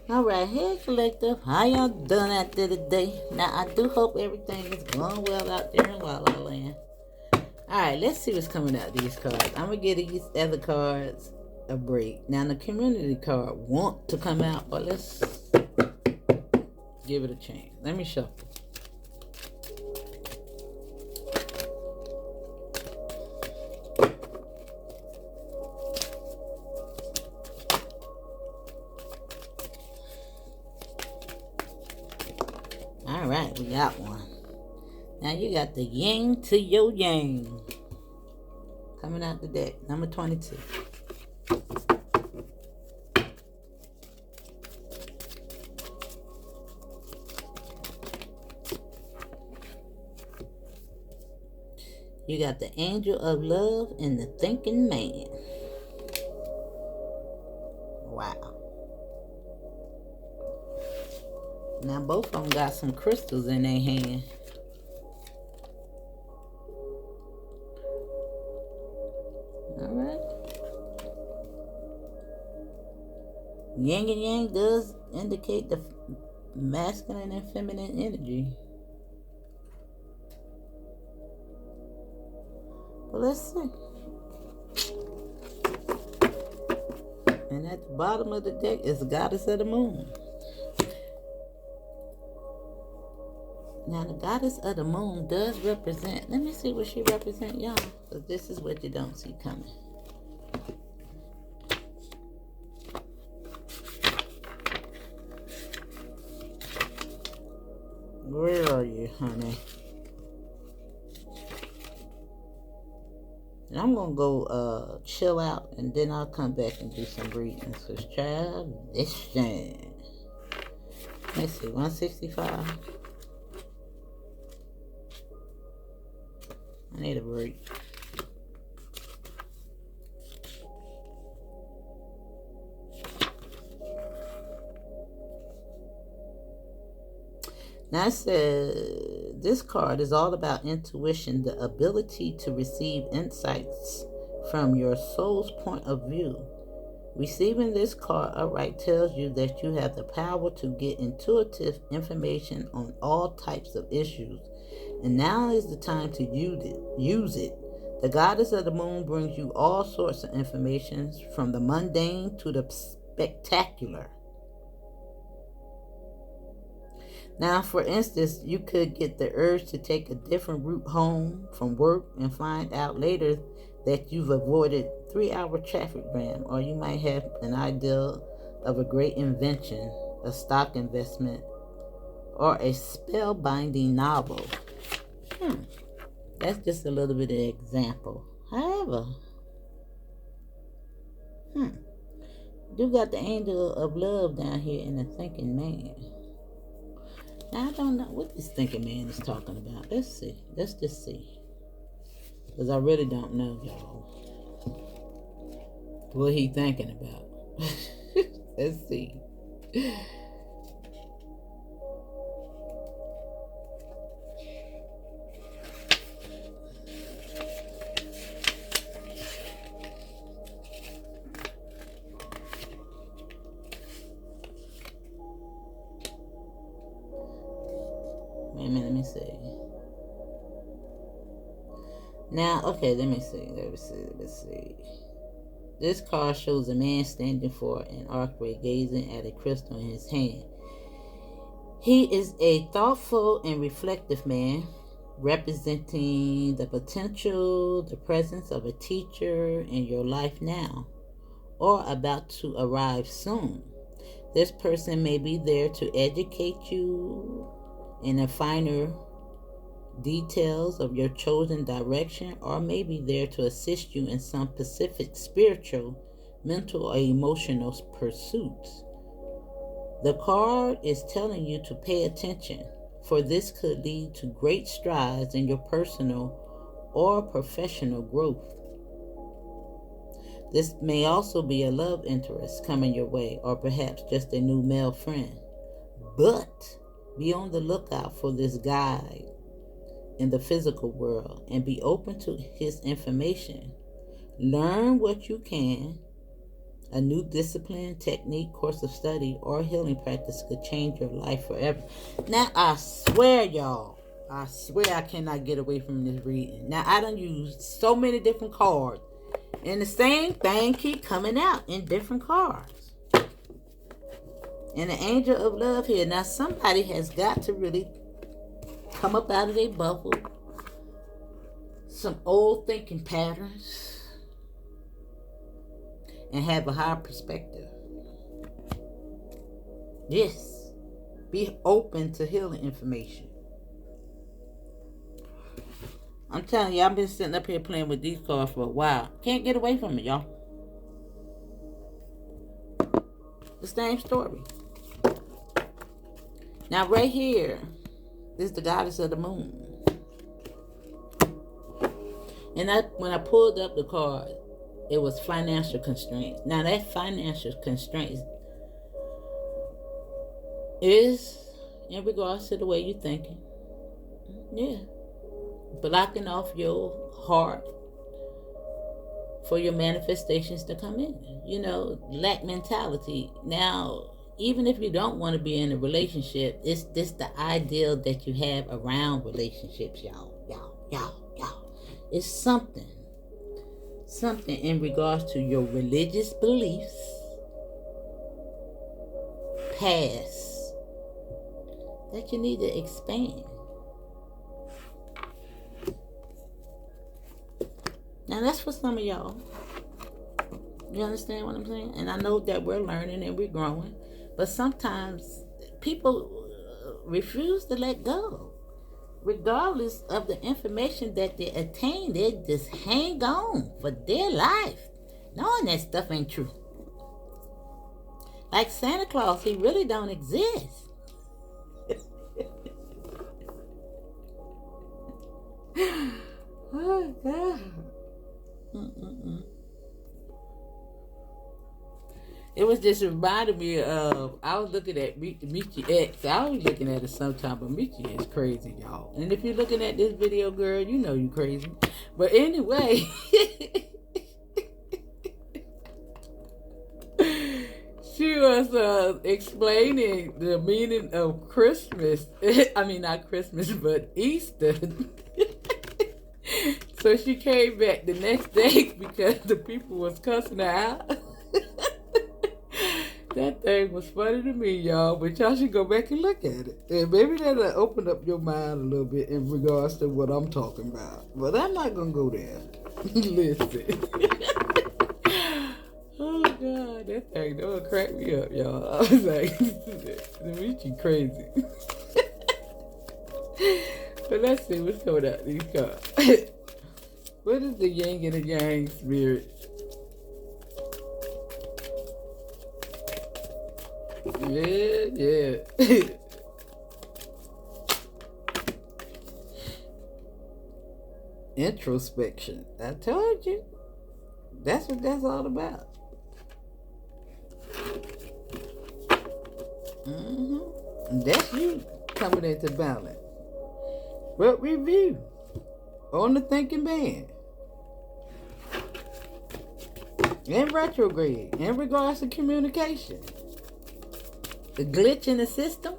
All right, hey collective, how y'all doing out there today? Now I do hope everything is going well out there in La La Land. All right, let's see what's coming out of these cards. I'm gonna give these other cards a break. Now the community card want to come out, but let's give it a chance. Let me shuffle. All right, we got one. Now you got the yin to your yang coming out the deck, number 22. You got the angel of love and the thinking man. Wow. Now both of them got some crystals in their hand. All right. Yin and yang does indicate the masculine and feminine energy. But let's see. And at the bottom of the deck is the goddess of the moon. Now the goddess of the moon does represent, let me see what she represents, y'all. Because this is what you don't see coming. Where are you, honey? And I'm going to go chill out, and then I'll come back and do some readings. Because, child, this thing. Let's see, 165. I need a break. Now it says, this card is all about intuition, the ability to receive insights from your soul's point of view. Receiving this card upright tells you that you have the power to get intuitive information on all types of issues. And now is the time to use it. The goddess of the moon brings you all sorts of information, from the mundane to the spectacular. Now, for instance, you could get the urge to take a different route home from work and find out later that you've avoided 3-hour traffic jam, or you might have an idea of a great invention, a stock investment, or a spellbinding novel. That's just a little bit of an example. However, you got the angel of love down here in the thinking man. Now, I don't know what this thinking man is talking about. Let's see. Let's just see. Because I really don't know, y'all, what he thinking about. Let's see. Wait a minute, let me see. Now, okay, let me see. This card shows a man standing for an archway, gazing at a crystal in his hand. He is a thoughtful and reflective man, representing the potential, the presence of a teacher in your life now, or about to arrive soon. This person may be there to educate you in the finer details of your chosen direction, or may be there to assist you in some specific spiritual, mental, or emotional pursuits. The card is telling you to pay attention, for this could lead to great strides in your personal or professional growth. This may also be a love interest coming your way, or perhaps just a new male friend. But be on the lookout for this guide in the physical world and be open to his information. Learn what you can A new discipline, technique, course of study, or healing practice could change your life forever. Now, I swear, y'all, I swear I cannot get away from this reading. Now, I done used so many different cards, and the same thing keep coming out in different cards. And the angel of love here. Now, somebody has got to really come up out of their bubble. Some old thinking patterns. And have a higher perspective. Yes. Be open to healing information. I'm telling you, I've been sitting up here playing with these cards for a while. Can't get away from it, y'all. The same story. Now, right here is the goddess of the moon. And when I pulled up the card, it was financial constraints. Now, that financial constraints is in regards to the way you're thinking. Yeah. Blocking off your heart for your manifestations to come in. You know, lack mentality. Now, even if you don't want to be in a relationship, it's this the ideal that you have around relationships, y'all. It's something in regards to your religious beliefs, past, that you need to expand. Now, that's for some of y'all. You understand what I'm saying? And I know that we're learning and we're growing, but sometimes people refuse to let go. Regardless of the information that they attain, they just hang on for their life, knowing that stuff ain't true. Like Santa Claus, he really don't exist. Oh, God. It was just reminding me of, I was looking at Michi X. I was looking at it sometime, but Michi is crazy, y'all. And if you're looking at this video, girl, you know you crazy. But anyway, she was explaining the meaning of Christmas. I mean, not Christmas, but Easter. So she came back the next day because the people was cussing her out. That thing was funny to me, y'all, but y'all should go back and look at it. And maybe that'll open up your mind a little bit in regards to what I'm talking about. But I'm not going to go there. Listen. Oh, God, that thing don't crack me up, y'all. I was like, Dimitri crazy. But let's see what's coming out these cards. What is the yin and the yang spirit? Yeah. Introspection. I told you. That's what that's all about. That's you coming into balance. But review on the thinking man. In retrograde, in regards to communication. The glitch in the system.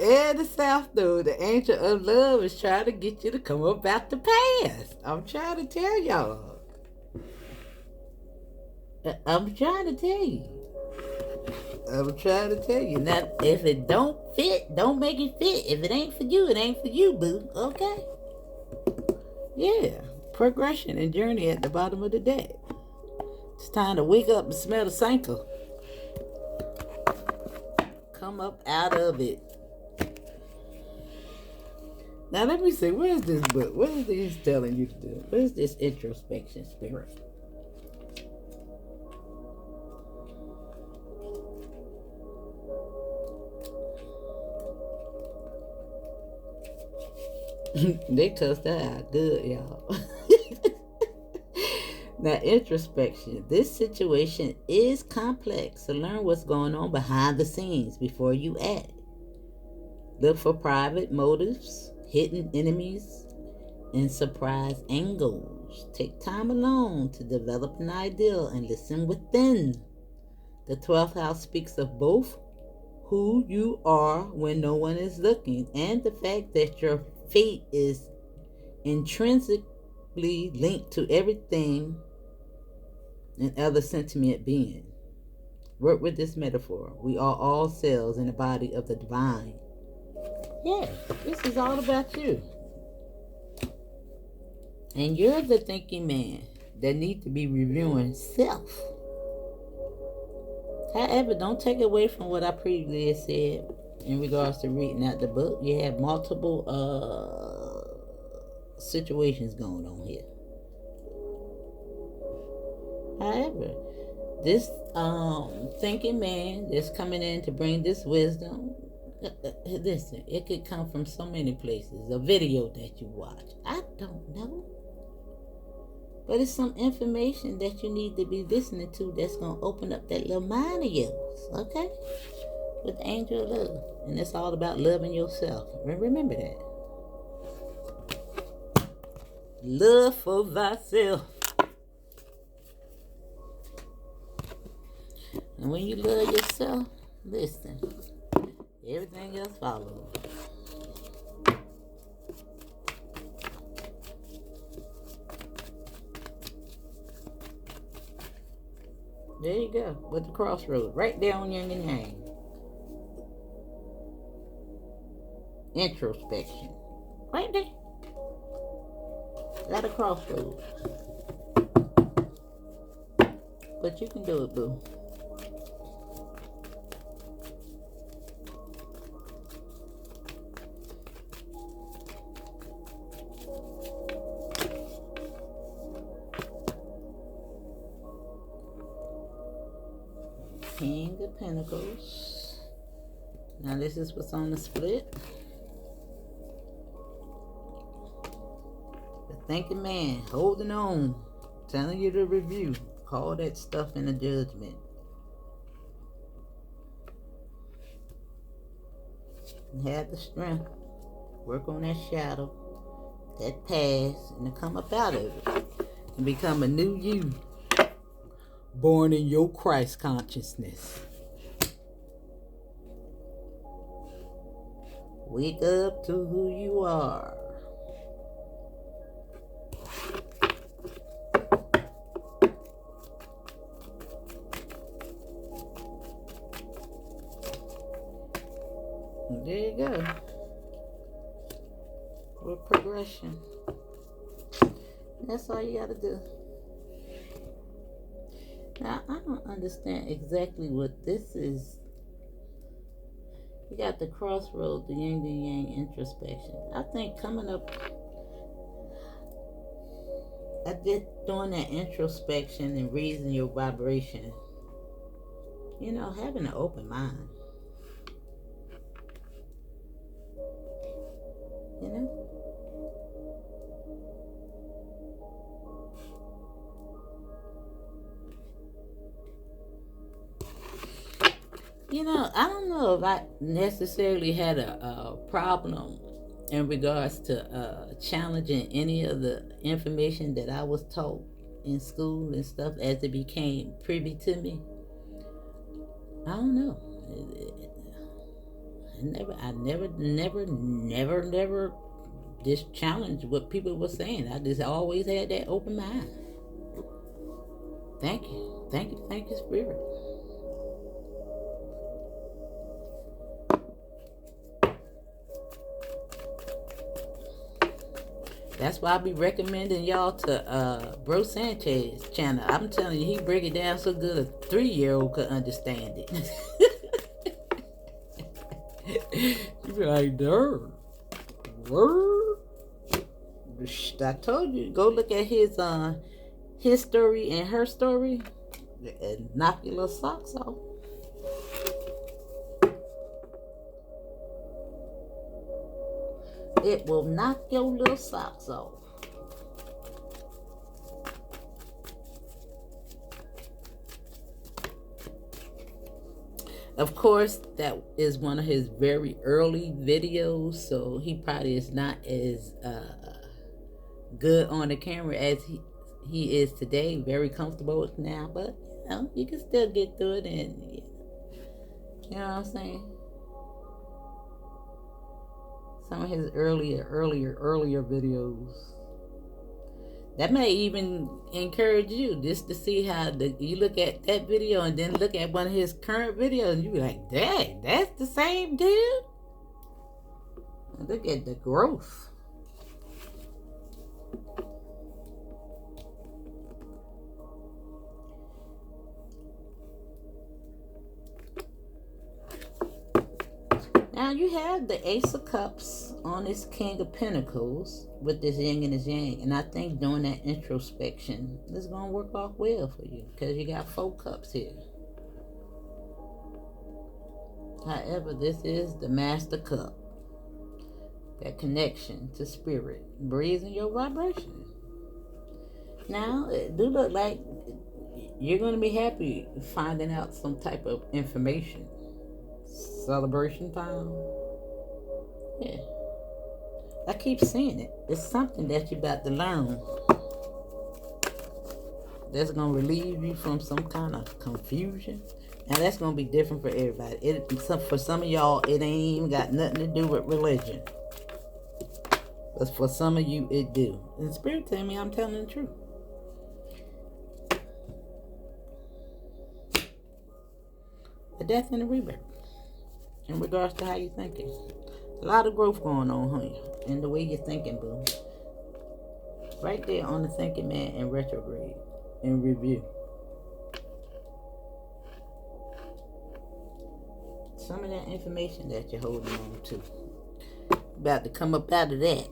And the South Node, the angel of love, is trying to get you to come up out the past. I'm trying to tell y'all. I'm trying to tell you. Now, if it don't fit, don't make it fit. If it ain't for you, it ain't for you, boo. Okay? Yeah. Progression and journey at the bottom of the deck. It's time to wake up and smell the Sanka. Come up out of it. Now let me see, where's this book? What is this telling you to do? Where's this introspection spirit? They cussed that out good, y'all. Now, introspection. This situation is complex, so learn what's going on behind the scenes before you act. Look for private motives, hidden enemies, and surprise angles. Take time alone to develop an ideal and listen within. The 12th house speaks of both who you are when no one is looking and the fact that your fate is intrinsically linked to everything and other sentient being. Work with this metaphor. We are all cells in the body of the divine. Yeah, this is all about you. And you're the thinking man that need to be reviewing self. However, don't take away from what I previously said in regards to reading out the book. You have multiple situations going on here. However, this thinking man that's coming in to bring this wisdom, listen, it could come from so many places. A video that you watch, I don't know, but it's some information that you need to be listening to that's going to open up that little mind of yours, okay? With the angel of love. And it's all about loving yourself. Remember that. Love for thyself. And when you love yourself, listen, everything else follows. There you go, with the crossroads, right there on your name. Introspection, right there. At a crossroads. But you can do it, boo. King of Pentacles. Now this is what's on the split. The thinking man, holding on, telling you to review. Call that stuff in the judgment. And have the strength. Work on that shadow, that past, and to come up out of it. And become a new you. Born in your Christ consciousness. Wake up to who you are. There you go. With progression. That's all you gotta do. Now, I don't understand exactly what this is. You got the crossroad, the yin and yang introspection. I think coming up, I did doing that introspection and raising your vibration. You know, having an open mind. You know? You know, I don't know if I necessarily had a problem in regards to challenging any of the information that I was taught in school and stuff as it became privy to me. I don't know. I never just challenged what people were saying. I just always had that open mind. Thank you, Spirit. That's why I be recommending y'all to Bro Sanchez channel. I'm telling you, he break it down so good a 3-year-old could understand it. You be like, "Dirt, word." I told you, go look at his story and her story, and knock your little socks off. It will knock your little socks off. Of course, that is one of his very early videos, so he probably is not as good on the camera as he is today, very comfortable now, but you know, you can still get through it, and you know what I'm saying? Some of his earlier videos. That may even encourage you just to see how you look at that video and then look at one of his current videos and you be like, dang, that's the same dude? Look at the growth. Now you have the Ace of Cups on this King of Pentacles with this yin and this yang. And I think doing that introspection is going to work off well for you because you got 4 cups here. However, this is the Master Cup. That connection to spirit, raising your vibration. Now, it do look like you're going to be happy finding out some type of information. Celebration time. Yeah. I keep seeing it. It's something that you're about to learn that's going to relieve you from some kind of confusion. Now, that's going to be different for everybody. For some of y'all, it ain't even got nothing to do with religion. But for some of you, it do. And Spirit tell me I'm telling the truth. A death and a rebirth. In regards to how you're thinking. A lot of growth going on here. In the way you're thinking, boo. Right there on the thinking man in retrograde. In review. Some of that information that you're holding on to. About to come up out of that.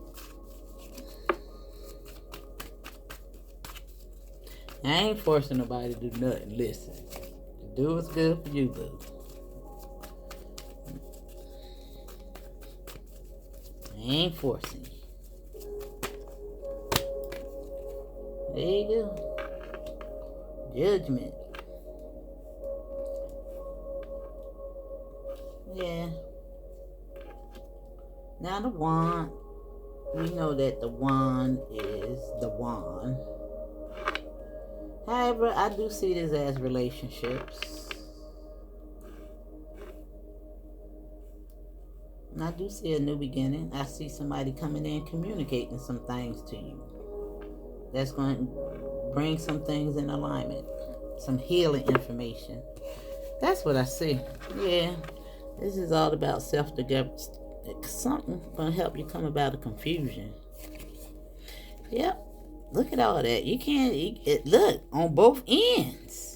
I ain't forcing nobody to do nothing. Listen. Do what's good for you, boo. I ain't forcing you. There you go. Judgment. Yeah. Now the wand. We know that the wand is the wand. However, I do see this as relationships. And I do see a new beginning. I see somebody coming in communicating some things to you. That's going to bring some things in alignment. Some healing information. That's what I see. Yeah. This is all about self-development. Something going to help you come about of confusion. Yep. Look at all that. You can't... look, on both ends.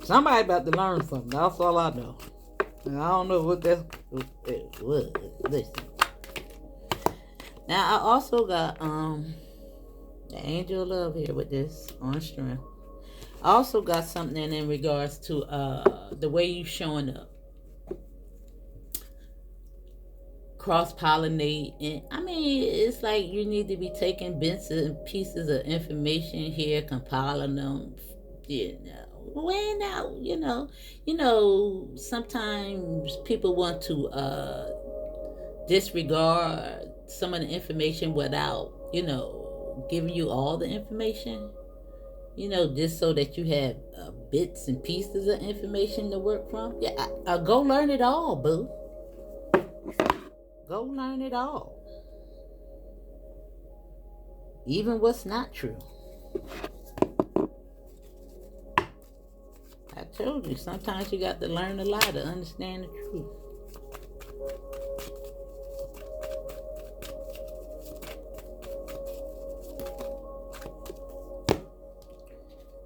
Somebody about to learn something. That's all I know. And I don't know what that was. Listen. Now, I also got the Angel of Love here with this on strength. I also got something in regards to the way you showing up. Cross-pollinate. And I mean, it's like you need to be taking bits and pieces of information here, compiling them, weighing out, sometimes people want to disregard some of the information without, giving you all the information, just so that you have bits and pieces of information to work from. Yeah, go learn it all, boo. Go learn it all. Even what's not true. I told you, sometimes you got to learn a lie to understand the truth.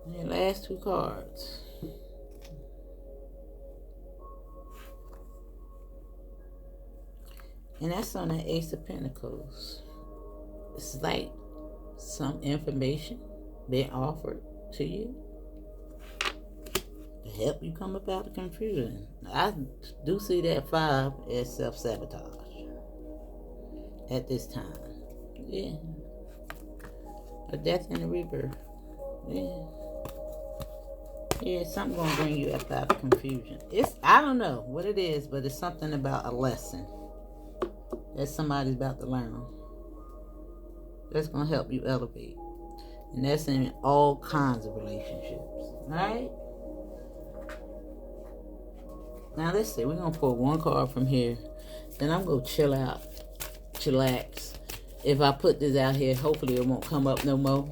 And the last 2 cards. And that's on the Ace of Pentacles. It's like some information being offered to you to help you come up out of confusion. I do see that 5 as self-sabotage at this time. Yeah. A death and a rebirth. Yeah. Yeah, something gonna bring you up out of confusion. I don't know what it is, but it's something about a lesson that somebody's about to learn that's gonna help you elevate. And that's in all kinds of relationships. Alright? Now let's see, we're gonna pull one card from here. Then I'm gonna chill out. Chillax. If I put this out here, hopefully it won't come up no more.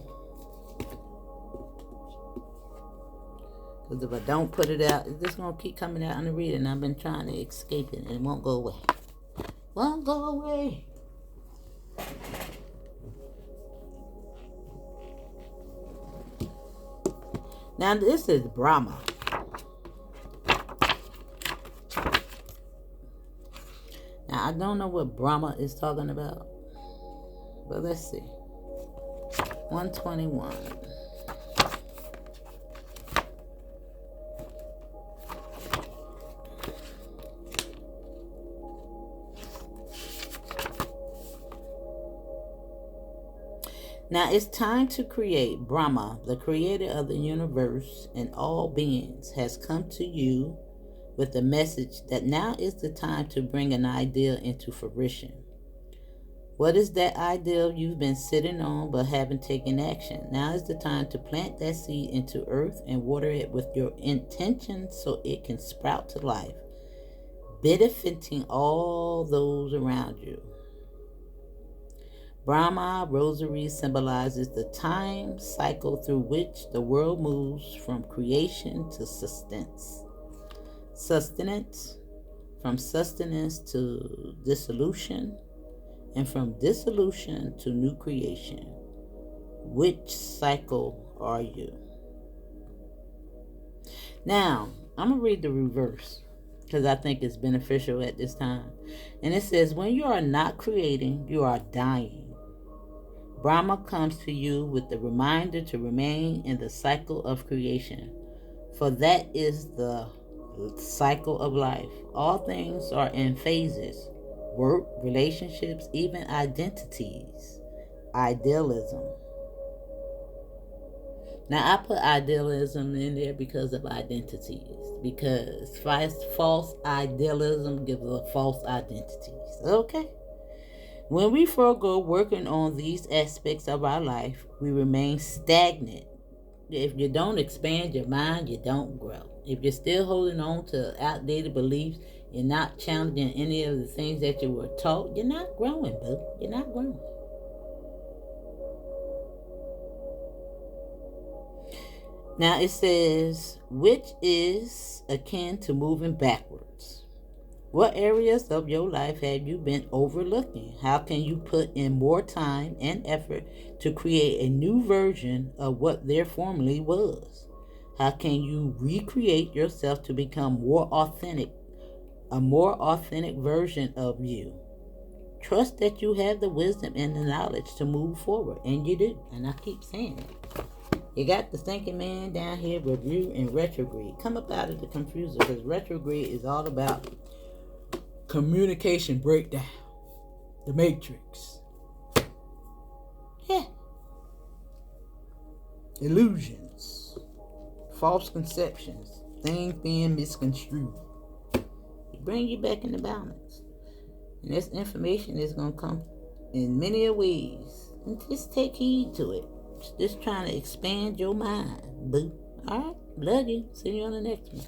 Because if I don't put it out, it's just going to keep coming out on the reading. I've been trying to escape it and it won't go away. Won't go away. Now this is Brahma. Now I don't know what Brahma is talking about. But let's see. 121. Now it's time to create. Brahma, the creator of the universe and all beings, has come to you with the message that now is the time to bring an idea into fruition. What is that ideal you've been sitting on but haven't taken action? Now is the time to plant that seed into earth and water it with your intention so it can sprout to life, benefiting all those around you. Brahma rosary symbolizes the time cycle through which the world moves from creation to sustenance. Sustenance, from sustenance to dissolution, and from dissolution to new creation. Which cycle are you? Now, I'm going to read the reverse because I think it's beneficial at this time. And it says, when you are not creating, you are dying. Brahma comes to you with the reminder to remain in the cycle of creation, for that is the cycle of life. All things are in phases: work, relationships, even identities. Idealism. Now I put idealism in there because of identities, because false idealism gives us false identities. Okay? When we forego working on these aspects of our life, we remain stagnant. If you don't expand your mind, you don't grow. If you're still holding on to outdated beliefs, you're not challenging any of the things that you were taught, you're not growing, boo. You're not growing. Now it says, which is akin to moving backwards. What areas of your life have you been overlooking? How can you put in more time and effort to create a new version of what there formerly was? How can you recreate yourself to become more authentic, a more authentic version of you? Trust that you have the wisdom and the knowledge to move forward, and you do. And I keep saying it. You got the thinking man down here, review and retrograde. Come up out of the confusion, because retrograde is all about communication breakdown, the matrix, illusions, false conceptions, things being misconstrued. It bring you back into balance, and this information is going to come in many ways, and just take heed to it. Just trying to expand your mind, boo. All right, love you. See you on the next one.